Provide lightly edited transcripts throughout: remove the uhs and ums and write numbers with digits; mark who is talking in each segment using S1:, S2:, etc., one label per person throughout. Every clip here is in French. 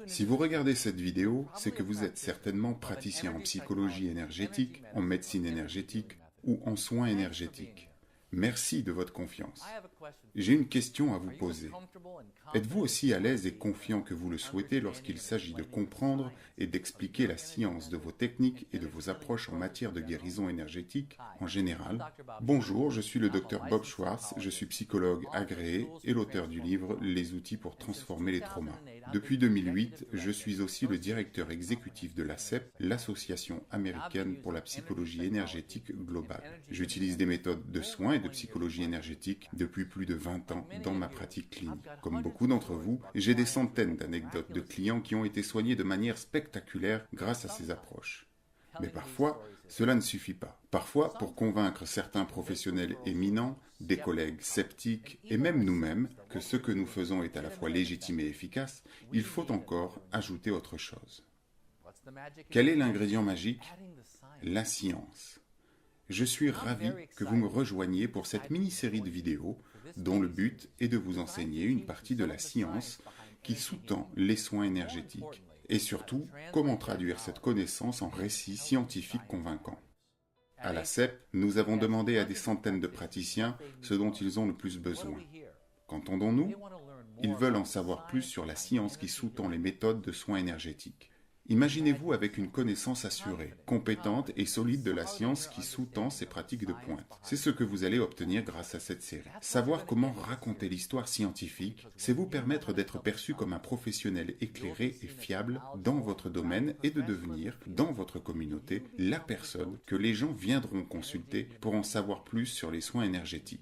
S1: Si vous regardez cette vidéo, c'est que vous êtes certainement praticien en psychologie énergétique, en médecine énergétique ou en soins énergétiques. Merci de votre confiance. J'ai une question à vous poser. Êtes-vous aussi à l'aise et confiant que vous le souhaitez lorsqu'il s'agit de comprendre et d'expliquer la science de vos techniques et de vos approches en matière de guérison énergétique en général? Bonjour, je suis le docteur Bob Schwartz, je suis psychologue agréé et l'auteur du livre Les outils pour transformer les traumas. Depuis 2008, je suis aussi le directeur exécutif de l'ASEP, l'Association américaine pour la psychologie énergétique globale. J'utilise des méthodes de soins et de psychologie énergétique depuis plus de 20 ans dans ma pratique clinique. Comme beaucoup d'entre vous, j'ai des centaines d'anecdotes de clients qui ont été soignés de manière spectaculaire grâce à ces approches. Mais parfois, cela ne suffit pas. Parfois, pour convaincre certains professionnels éminents, des collègues sceptiques et même nous-mêmes que ce que nous faisons est à la fois légitime et efficace, il faut encore ajouter autre chose. Quel est l'ingrédient magique? La science. Je suis ravi que vous me rejoigniez pour cette mini-série de vidéos dont le but est de vous enseigner une partie de la science qui sous-tend les soins énergétiques et surtout comment traduire cette connaissance en récits scientifiques convaincants. À la CEP, nous avons demandé à des centaines de praticiens ce dont ils ont le plus besoin. Qu'entendons-nous? Ils veulent en savoir plus sur la science qui sous-tend les méthodes de soins énergétiques. Imaginez-vous avec une connaissance assurée, compétente et solide de la science qui sous-tend ces pratiques de pointe. C'est ce que vous allez obtenir grâce à cette série. Savoir comment raconter l'histoire scientifique, c'est vous permettre d'être perçu comme un professionnel éclairé et fiable dans votre domaine et de devenir, dans votre communauté, la personne que les gens viendront consulter pour en savoir plus sur les soins énergétiques.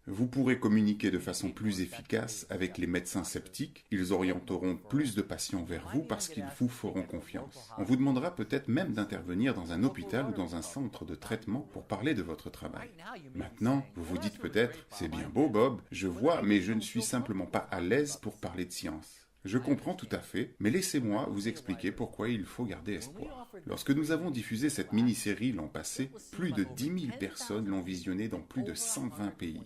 S1: Vous pourrez communiquer de façon plus efficace avec les médecins sceptiques, ils orienteront plus de patients vers vous parce qu'ils vous feront confiance. On vous demandera peut-être même d'intervenir dans un hôpital ou dans un centre de traitement pour parler de votre travail. Maintenant, vous vous dites peut-être, c'est bien beau Bob, je vois, mais je ne suis simplement pas à l'aise pour parler de science. Je comprends tout à fait, mais laissez-moi vous expliquer pourquoi il faut garder espoir. Lorsque nous avons diffusé cette mini-série l'an passé, plus de 10 000 personnes l'ont visionnée dans plus de 120 pays.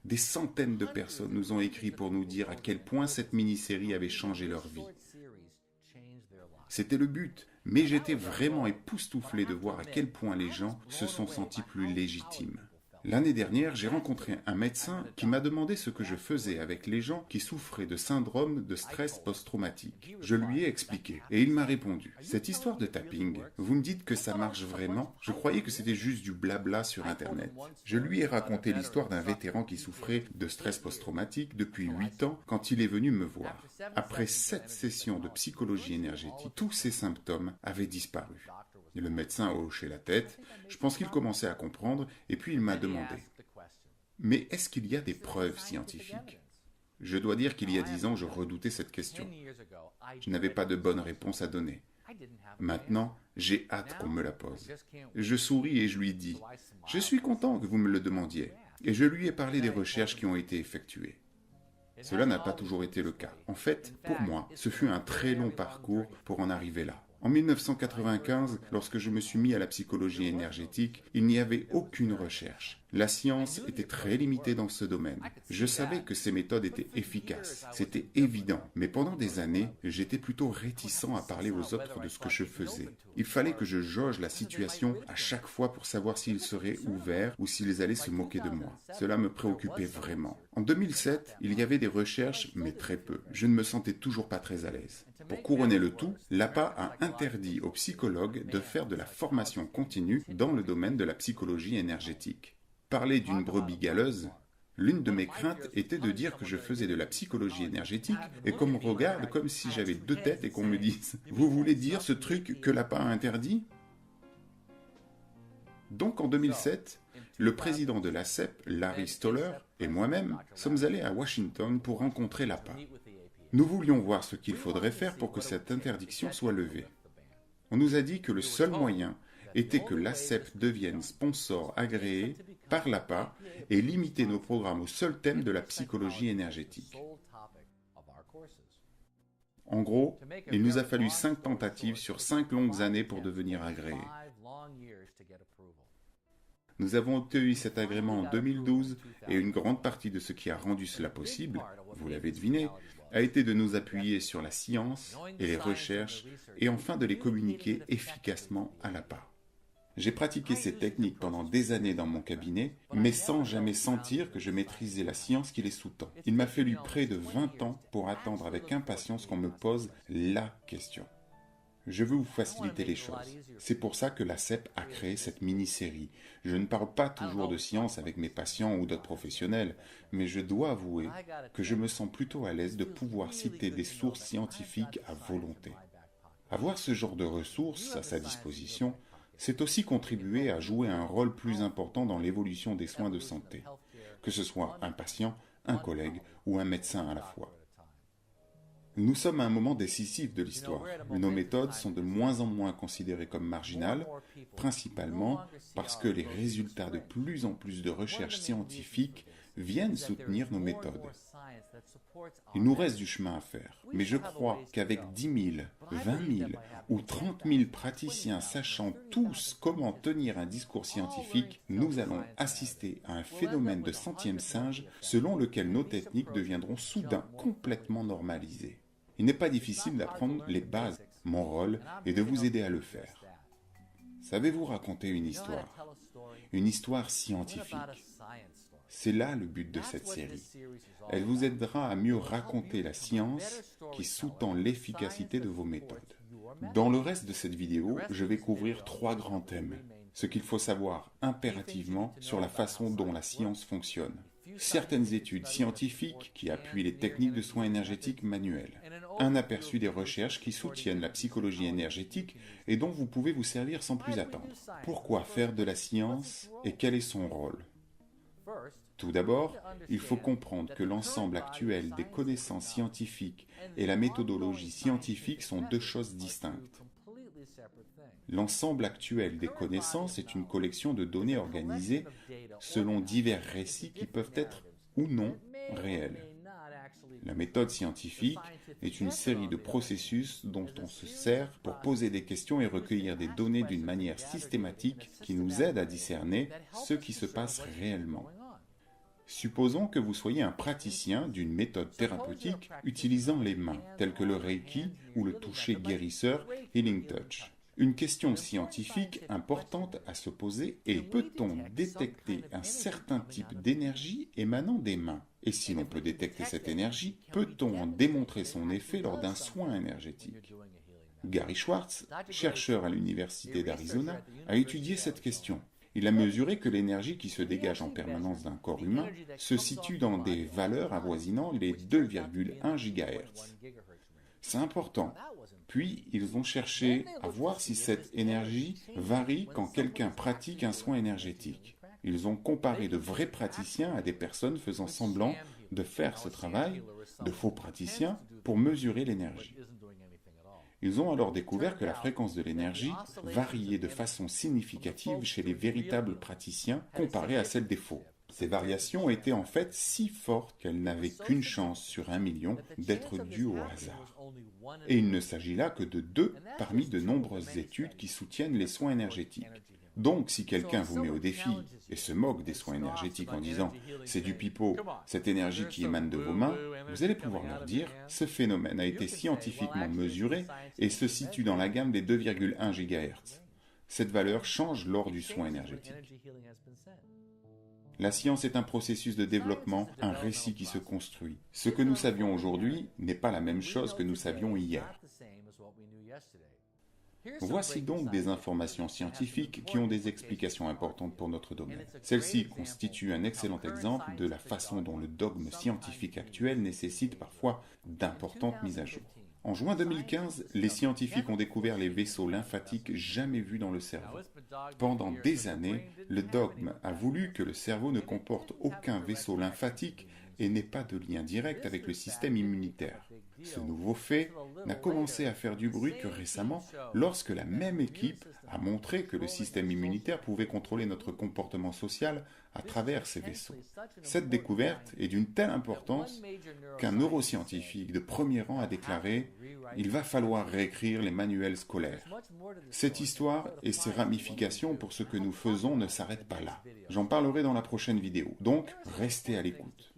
S1: Des centaines de personnes nous ont écrit pour nous dire à quel point cette mini-série avait changé leur vie. C'était le but, mais j'étais vraiment époustouflé de voir à quel point les gens se sont sentis plus légitimes. L'année dernière, j'ai rencontré un médecin qui m'a demandé ce que je faisais avec les gens qui souffraient de syndrome de stress post-traumatique. Je lui ai expliqué et il m'a répondu « Cette histoire de tapping, vous me dites que ça marche vraiment? Je croyais que c'était juste du blabla sur Internet. » Je lui ai raconté l'histoire d'un vétéran qui souffrait de stress post-traumatique depuis 8 ans quand il est venu me voir. Après 7 sessions de psychologie énergétique, tous ses symptômes avaient disparu. Et le médecin a hoché la tête, je pense qu'il commençait à comprendre, et puis il m'a demandé « Mais est-ce qu'il y a des preuves scientifiques ?» Je dois dire qu'il y a 10 ans, je redoutais cette question. Je n'avais pas de bonne réponse à donner. Maintenant, j'ai hâte qu'on me la pose. Je souris et je lui dis « Je suis content que vous me le demandiez. » Et je lui ai parlé des recherches qui ont été effectuées. Cela n'a pas toujours été le cas. En fait, pour moi, ce fut un très long parcours pour en arriver là. En 1995, lorsque je me suis mis à la psychologie énergétique, il n'y avait aucune recherche. La science était très limitée dans ce domaine. Je savais que ces méthodes étaient efficaces, c'était évident, mais pendant des années, j'étais plutôt réticent à parler aux autres de ce que je faisais. Il fallait que je jauge la situation à chaque fois pour savoir s'ils seraient ouverts ou s'ils allaient se moquer de moi. Cela me préoccupait vraiment. En 2007, il y avait des recherches, mais très peu. Je ne me sentais toujours pas très à l'aise. Pour couronner le tout, l'APA a interdit aux psychologues de faire de la formation continue dans le domaine de la psychologie énergétique. Parler d'une brebis galeuse, l'une de mes craintes était de dire que je faisais de la psychologie énergétique et qu'on me regarde comme si j'avais 2 têtes et qu'on me dise « Vous voulez dire ce truc que l'APA a interdit ?» Donc en 2007, le président de l'ASEP, Larry Stoller, et moi-même sommes allés à Washington pour rencontrer l'APA. Nous voulions voir ce qu'il faudrait faire pour que cette interdiction soit levée. On nous a dit que le seul moyen était que l'ASEP devienne sponsor agréé par l'APA et limiter nos programmes au seul thème de la psychologie énergétique. En gros, il nous a fallu 5 tentatives sur 5 longues années pour devenir agréé. Nous avons obtenu cet agrément en 2012 et une grande partie de ce qui a rendu cela possible, vous l'avez deviné, a été de nous appuyer sur la science et les recherches et enfin de les communiquer efficacement à la part. J'ai pratiqué ces techniques pendant des années dans mon cabinet, mais sans jamais sentir que je maîtrisais la science qui les sous-tend. Il m'a fallu près de 20 ans pour attendre avec impatience qu'on me pose la question. Je veux vous faciliter les choses. C'est pour ça que la CEP a créé cette mini-série. Je ne parle pas toujours de science avec mes patients ou d'autres professionnels, mais je dois avouer que je me sens plutôt à l'aise de pouvoir citer des sources scientifiques à volonté. Avoir ce genre de ressources à sa disposition, c'est aussi contribuer à jouer un rôle plus important dans l'évolution des soins de santé, que ce soit un patient, un collègue ou un médecin à la fois. Nous sommes à un moment décisif de l'histoire. Nos méthodes sont de moins en moins considérées comme marginales, principalement parce que les résultats de plus en plus de recherches scientifiques viennent soutenir nos méthodes. Il nous reste du chemin à faire, mais je crois qu'avec 10 000, 20 000 ou 30 000 praticiens sachant tous comment tenir un discours scientifique, nous allons assister à un phénomène de centième singe selon lequel nos techniques deviendront soudain complètement normalisées. Il n'est pas difficile d'apprendre les bases. Mon rôle est de vous aider à le faire. Savez-vous raconter une histoire scientifique? C'est là le but de cette série. Elle vous aidera à mieux raconter la science qui sous-tend l'efficacité de vos méthodes. Dans le reste de cette vidéo, je vais couvrir 3 grands thèmes. Ce qu'il faut savoir impérativement sur la façon dont la science fonctionne. Certaines études scientifiques qui appuient les techniques de soins énergétiques manuels. Un aperçu des recherches qui soutiennent la psychologie énergétique et dont vous pouvez vous servir sans plus attendre. Pourquoi faire de la science et quel est son rôle? Tout d'abord, il faut comprendre que l'ensemble actuel des connaissances scientifiques et la méthodologie scientifique sont 2 choses distinctes. L'ensemble actuel des connaissances est une collection de données organisées selon divers récits qui peuvent être ou non réels. La méthode scientifique est une série de processus dont on se sert pour poser des questions et recueillir des données d'une manière systématique qui nous aide à discerner ce qui se passe réellement. Supposons que vous soyez un praticien d'une méthode thérapeutique utilisant les mains, telles que le Reiki ou le toucher guérisseur Healing Touch. Une question scientifique importante à se poser est: peut-on détecter un certain type d'énergie émanant des mains? Et si l'on peut détecter cette énergie, peut-on en démontrer son effet lors d'un soin énergétique? Gary Schwartz, chercheur à l'Université d'Arizona, a étudié cette question. Il a mesuré que l'énergie qui se dégage en permanence d'un corps humain se situe dans des valeurs avoisinant les 2,1 GHz. C'est important. Puis, ils ont cherché à voir si cette énergie varie quand quelqu'un pratique un soin énergétique. Ils ont comparé de vrais praticiens à des personnes faisant semblant de faire ce travail, de faux praticiens, pour mesurer l'énergie. Ils ont alors découvert que la fréquence de l'énergie variait de façon significative chez les véritables praticiens comparée à celle des faux. Ces variations étaient en fait si fortes qu'elles n'avaient qu'une chance sur 1 million d'être dues au hasard. Et il ne s'agit là que de 2 parmi de nombreuses études qui soutiennent les soins énergétiques. Donc, si quelqu'un vous met au défi et se moque des soins énergétiques en disant « c'est du pipeau, cette énergie qui émane de vos mains », vous allez pouvoir leur dire « ce phénomène a été scientifiquement mesuré et se situe dans la gamme des 2,1 GHz. Cette valeur change lors du soin énergétique. » La science est un processus de développement, un récit qui se construit. Ce que nous savions aujourd'hui n'est pas la même chose que nous savions hier. Voici donc des informations scientifiques qui ont des explications importantes pour notre domaine. Celles-ci constituent un excellent exemple de la façon dont le dogme scientifique actuel nécessite parfois d'importantes mises à jour. En juin 2015, les scientifiques ont découvert les vaisseaux lymphatiques jamais vus dans le cerveau. Pendant des années, le dogme a voulu que le cerveau ne comporte aucun vaisseau lymphatique et n'ait pas de lien direct avec le système immunitaire. Ce nouveau fait n'a commencé à faire du bruit que récemment, lorsque la même équipe a montré que le système immunitaire pouvait contrôler notre comportement social à travers ces vaisseaux. Cette découverte est d'une telle importance qu'un neuroscientifique de premier rang a déclaré « Il va falloir réécrire les manuels scolaires ». Cette histoire et ses ramifications pour ce que nous faisons ne s'arrêtent pas là. J'en parlerai dans la prochaine vidéo, donc restez à l'écoute.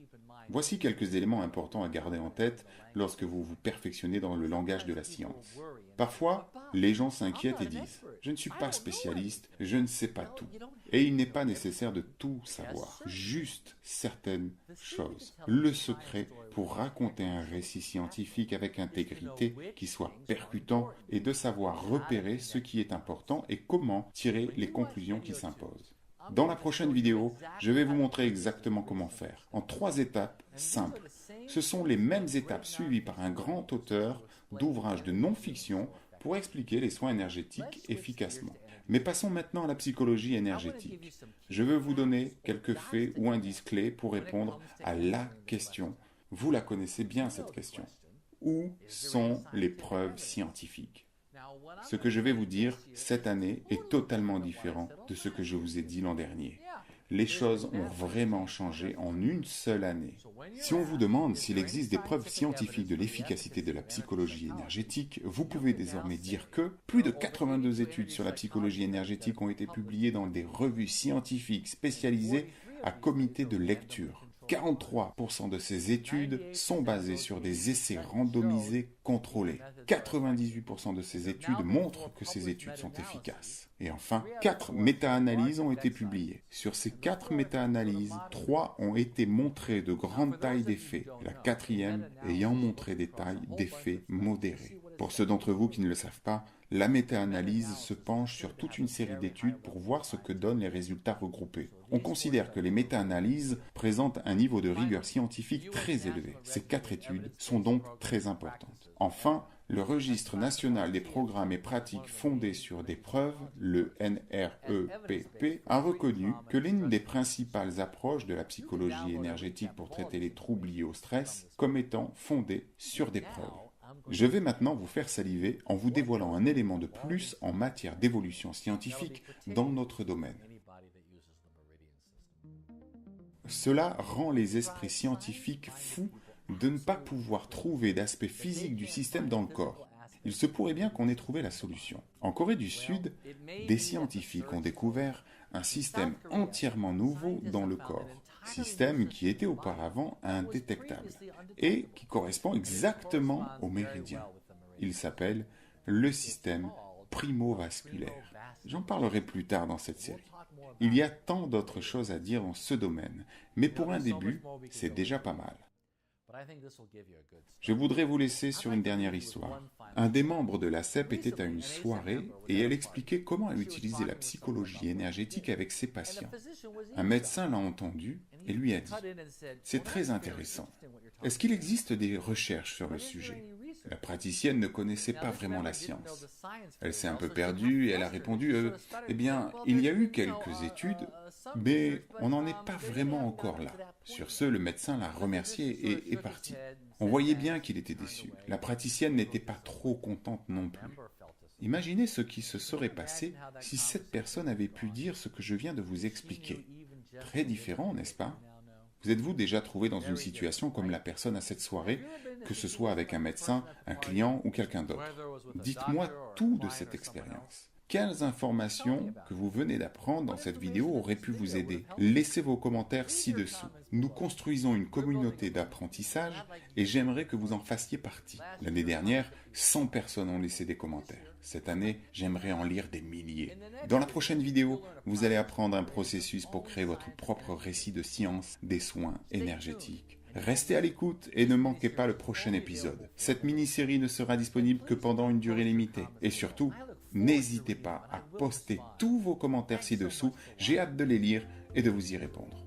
S1: Voici quelques éléments importants à garder en tête lorsque vous vous perfectionnez dans le langage de la science. Parfois, les gens s'inquiètent et disent « Je ne suis pas spécialiste, je ne sais pas tout ». Et il n'est pas nécessaire de tout savoir, juste certaines choses. Le secret pour raconter un récit scientifique avec intégrité qui soit percutant est de savoir repérer ce qui est important et comment tirer les conclusions qui s'imposent. Dans la prochaine vidéo, je vais vous montrer exactement comment faire, en 3 étapes simples. Ce sont les mêmes étapes suivies par un grand auteur d'ouvrages de non-fiction pour expliquer les soins énergétiques efficacement. Mais passons maintenant à la psychologie énergétique. Je veux vous donner quelques faits ou indices clés pour répondre à la question. Vous la connaissez bien cette question. Où sont les preuves scientifiques ? Ce que je vais vous dire cette année est totalement différent de ce que je vous ai dit l'an dernier. Les choses ont vraiment changé en une seule année. Si on vous demande s'il existe des preuves scientifiques de l'efficacité de la psychologie énergétique, vous pouvez désormais dire que plus de 82 études sur la psychologie énergétique ont été publiées dans des revues scientifiques spécialisées à comité de lecture. 43% de ces études sont basées sur des essais randomisés contrôlés. 98% de ces études montrent que ces études sont efficaces. Et enfin, 4 méta-analyses ont été publiées. Sur ces 4 méta-analyses, 3 ont été montrées de grandes tailles d'effets, la 4e ayant montré des tailles d'effets modérées. Pour ceux d'entre vous qui ne le savent pas, la méta-analyse se penche sur toute une série d'études pour voir ce que donnent les résultats regroupés. On considère que les méta-analyses présentent un niveau de rigueur scientifique très élevé. Ces 4 études sont donc très importantes. Enfin, le registre national des programmes et pratiques fondés sur des preuves, le NREPP, a reconnu que l'une des principales approches de la psychologie énergétique pour traiter les troubles liés au stress comme étant fondée sur des preuves. Je vais maintenant vous faire saliver en vous dévoilant un élément de plus en matière d'évolution scientifique dans notre domaine. Cela rend les esprits scientifiques fous de ne pas pouvoir trouver d'aspect physique du système dans le corps. Il se pourrait bien qu'on ait trouvé la solution. En Corée du Sud, des scientifiques ont découvert un système entièrement nouveau dans le corps. Système qui était auparavant indétectable et qui correspond exactement au méridien. Il s'appelle le système primovasculaire. J'en parlerai plus tard dans cette série. Il y a tant d'autres choses à dire dans ce domaine, mais pour un début, c'est déjà pas mal. Je voudrais vous laisser sur une dernière histoire. Un des membres de l'ACEP était à une soirée et elle expliquait comment elle utilisait la psychologie énergétique avec ses patients. Un médecin l'a entendu et lui a dit « C'est très intéressant. Est-ce qu'il existe des recherches sur le sujet ?» La praticienne ne connaissait pas vraiment la science. Elle s'est un peu perdue et elle a répondu « Eh bien, il y a eu quelques études, mais on n'en est pas vraiment encore là. » Sur ce, le médecin l'a remercié et est parti. On voyait bien qu'il était déçu. La praticienne n'était pas trop contente non plus. Imaginez ce qui se serait passé si cette personne avait pu dire ce que je viens de vous expliquer. Très différent, n'est-ce pas ? Vous êtes-vous déjà trouvé dans une situation comme la personne à cette soirée, que ce soit avec un médecin, un client ou quelqu'un d'autre? Dites-moi tout de cette expérience. Quelles informations que vous venez d'apprendre dans cette vidéo auraient pu vous aider? Laissez vos commentaires ci-dessous. Nous construisons une communauté d'apprentissage et j'aimerais que vous en fassiez partie. L'année dernière, 100 personnes ont laissé des commentaires. Cette année, j'aimerais en lire des milliers. Dans la prochaine vidéo, vous allez apprendre un processus pour créer votre propre récit de science des soins énergétiques. Restez à l'écoute et ne manquez pas le prochain épisode. Cette mini-série ne sera disponible que pendant une durée limitée. Et surtout, n'hésitez pas à poster tous vos commentaires ci-dessous. J'ai hâte de les lire et de vous y répondre.